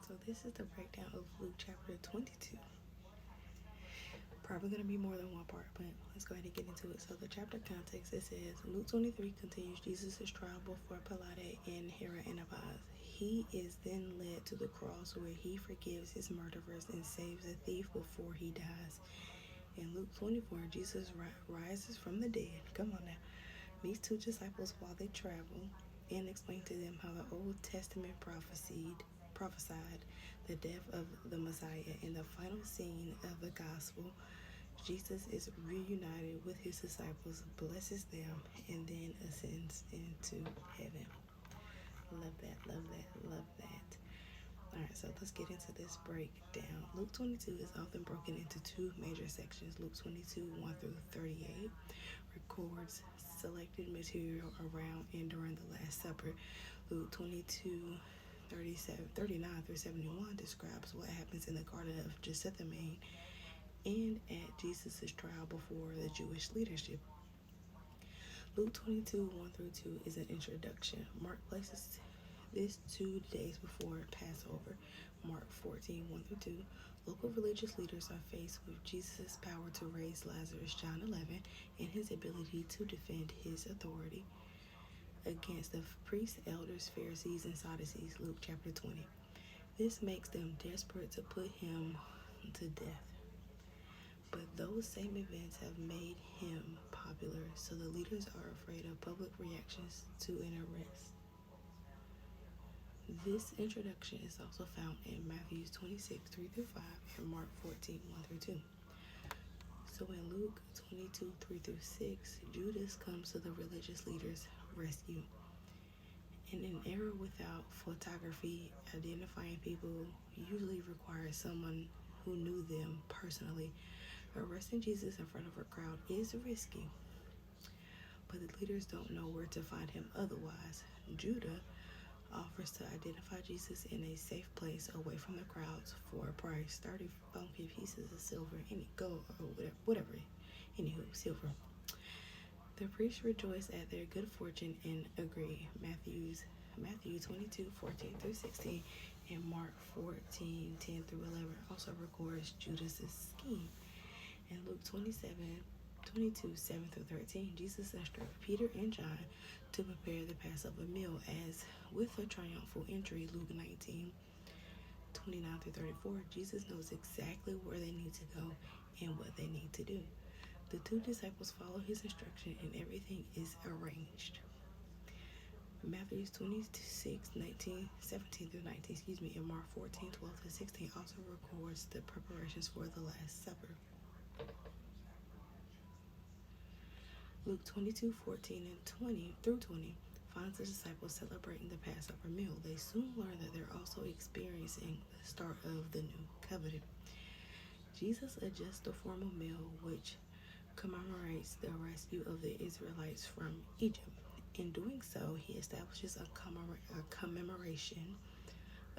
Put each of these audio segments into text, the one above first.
So this is the breakdown of Luke chapter 22. Probably going to be more than one part, but let's go ahead and get into it. So the chapter context, it says, Luke 23 continues Jesus' trial before Pilate and Herod Antipas. He is then led to the cross where he forgives his murderers and saves a thief before he dies. In Luke 24, Jesus rises from the dead. Come on now. Meets two disciples while they travel and explains to them how the Old Testament prophesied the death of the Messiah. In the final scene of the gospel, Jesus is reunited with his disciples, blesses them, and then ascends into heaven. Love that, love that, love that. Alright, so let's get into this breakdown. Luke 22 is often broken into two major sections. Luke 22, 1 through 38 records selected material around and during the Last Supper. Luke 22, 39 through 71 describes what happens in the Garden of Gethsemane and at Jesus' trial before the Jewish leadership. Luke 22, 1 through 2 is an introduction. Mark places this 2 days before Passover. Mark 14, 1 through 2. Local religious leaders are faced with Jesus' power to raise Lazarus, John 11, and his ability to defend his authority against the priests, elders, Pharisees, and Sadducees, Luke chapter 20. This makes them desperate to put him to death. But those same events have made him popular, so the leaders are afraid of public reactions to an arrest. This introduction is also found in Matthew 26, 3 through 5, and Mark 14, 1 through 2. So in Luke 22, 3 through 6, Judas comes to the religious leaders' rescue. In an era without photography, identifying people usually requires someone who knew them personally. Arresting Jesus in front of a crowd is risky, but the leaders don't know where to find him otherwise. Judah offers to identify Jesus in a safe place away from the crowds for a price, 30 funky pieces of silver, any gold or whatever. Anywho, silver. The priests rejoice at their good fortune and agree. Matthew 22, 14 through 16 and Mark 14, 10 through 11 also records Judas's scheme. In Luke 22, 7 through 13, Jesus instructs Peter and John to prepare the Passover meal as with a triumphal entry. Luke 19, 29 through 34, Jesus knows exactly where they need to go and what they need to do. The two disciples follow his instruction and everything is arranged. Matthew 26, 17 through 19, and Mark 14, 12 through 16 also records the preparations for the Last Supper. Luke 22, 14 and 20 through 20 finds the disciples celebrating the Passover meal. They soon learn that they're also experiencing the start of the new covenant. Jesus adjusts the formal meal, which commemorates the rescue of the Israelites from Egypt. In doing so, he establishes a commemoration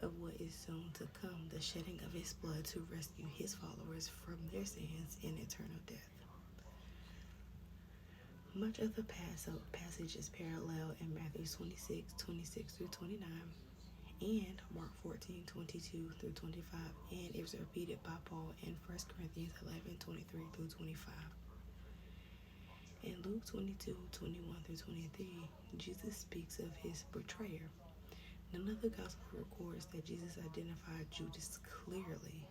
of what is soon to come, the shedding of his blood to rescue his followers from their sins and eternal death. Much of the passage is parallel in Matthew 26, 26 through 29, and Mark 14, 22 through 25, and it was repeated by Paul in 1 Corinthians 11, 23 through 25. In Luke 22, 21 through 23, Jesus speaks of his betrayer. None of the gospel records that Jesus identified Judas clearly,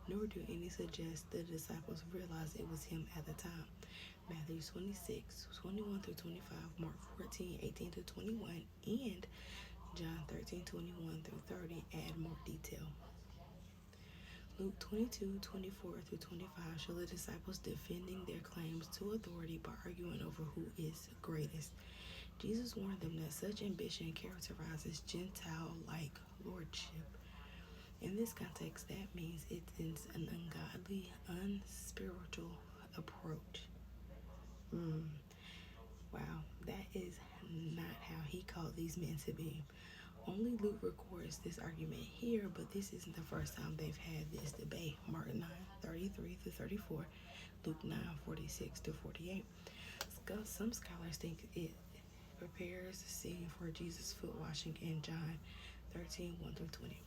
nor do any suggest the disciples realized it was him at the time. Matthew 26, 21 through 25, Mark 14, 18 to 21, and John 13, 21 through 30 add more detail. Luke 22, 24 through 25 show the disciples defending their claims to authority by arguing over who is greatest. Jesus warned them that such ambition characterizes Gentile-like lordship. In this context, that means it is an ungodly, unspiritual approach. Wow, that is not how he called these men to be. Only Luke records this argument here, but this isn't the first time they've had this debate. Mark 9, 33 through 34, Luke 9, 46 to 48. Some scholars think it prepares the scene for Jesus' foot washing in John 13, 1 through 20.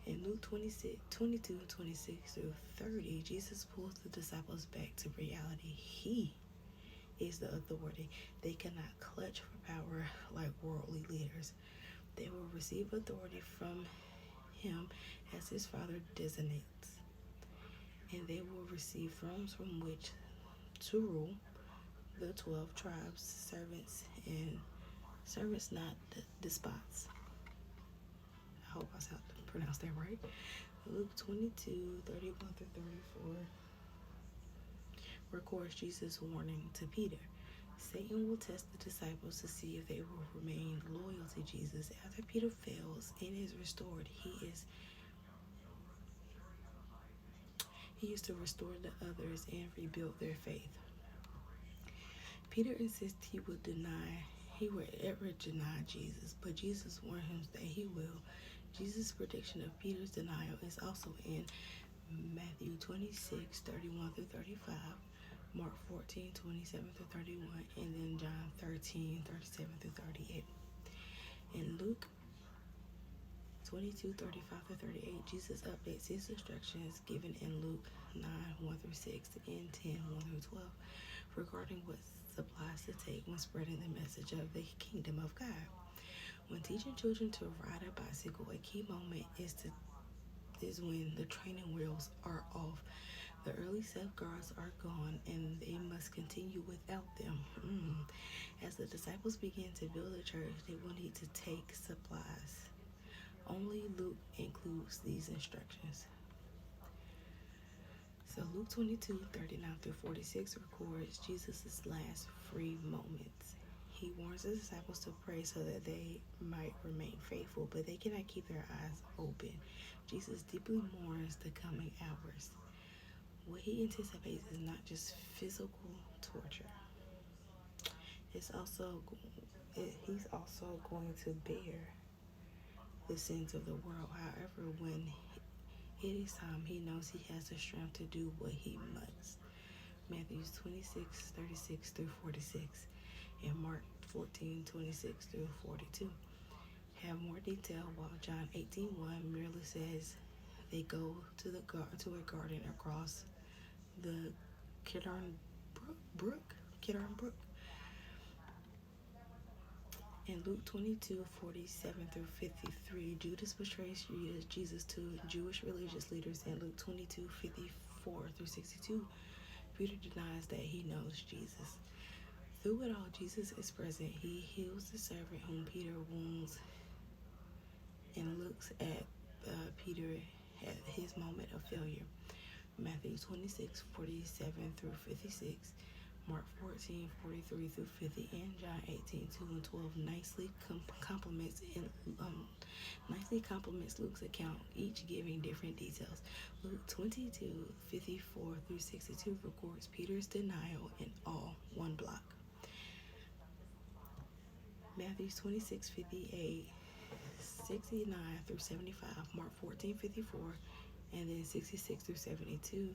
In Luke 22:26 through 30, Jesus pulls the disciples back to reality. He is the authority. They cannot clutch for power like worldly leaders. They will receive authority from him as his Father designates, and they will receive thrones from which to rule the 12 tribes, servants, not despots. I hope I pronounced that right. Luke 22:31 through 34 records Jesus' warning to Peter. Satan will test the disciples to see if they will remain loyal to Jesus. After Peter fails and is restored, he is to restore the others and rebuild their faith. Peter insists he will ever deny Jesus, but Jesus warned him that he will. Jesus' prediction of Peter's denial is also in Matthew 26:31 through 35, Mark 14:27 through 31, and then John 13:37 through 38. In Luke 22:35 through 38, Jesus updates his instructions given in Luke 9:1 through 6 and 10:1 through 12 regarding what supplies to take when spreading the message of the kingdom of God. When teaching children to ride a bicycle, a key moment is when the training wheels are off. The early safeguards are gone, and they must continue without them. As the disciples begin to build the church, they will need to take supplies. Only Luke includes these instructions. So Luke 22:39 through 46 records Jesus' last free moments. He warns the disciples to pray so that they might remain faithful, but they cannot keep their eyes open. Jesus deeply mourns the coming hours. What he anticipates is not just physical torture. He's also going to bear the sins of the world. However, when it is time, he knows he has the strength to do what he must. Matthew 26:36 through 46, and Mark 14:26 through 42 have more detail, while John 18:1 merely says they go to a garden across the Kidron Brook. In Luke 22:47 through 53, Judas betrays Jesus to Jewish religious leaders. In Luke 22:54 through 62, Peter denies that he knows Jesus. Through it all, Jesus is present. He heals the servant whom Peter wounds and looks at Peter at his moment of failure. Matthew 26:47 through 56, Mark 14:43 through 50, and John 18:2 and 12 nicely complements Luke's account, each giving different details. Luke 22:54 through 62 records Peter's denial in all one block. Matthew 26:58, 69 through 75, Mark 14:54, and then 66 through 72,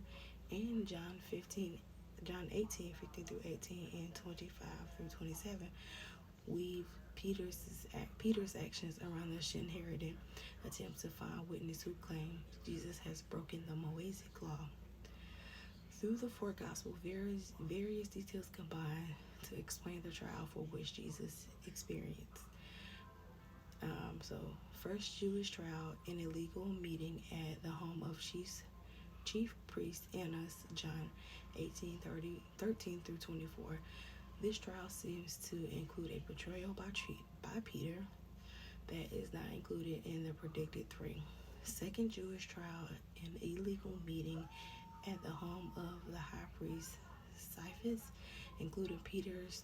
and John 18:15 through 18, and 25 through 27 weave Peter's actions around the Shinheritan attempts to find witnesses who claim Jesus has broken the Mosaic law. Through the four Gospels, various details combine to explain the trial for which Jesus experienced. So, first Jewish trial in a legal meeting at the home of chief priest Annas, John 18:13 through 24. This trial seems to include a betrayal by Peter that is not included in the predicted three. Second Jewish trial, an illegal meeting at the home of the high priest Caiaphas, including Peter's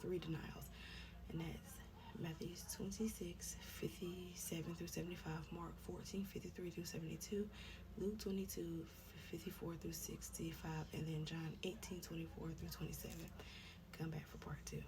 three denials, and that's Matthew 26:57 through 75, Mark 14:53 through 72, Luke 22:54 through 65, and then John 18:24 through 27. Come back for part 2.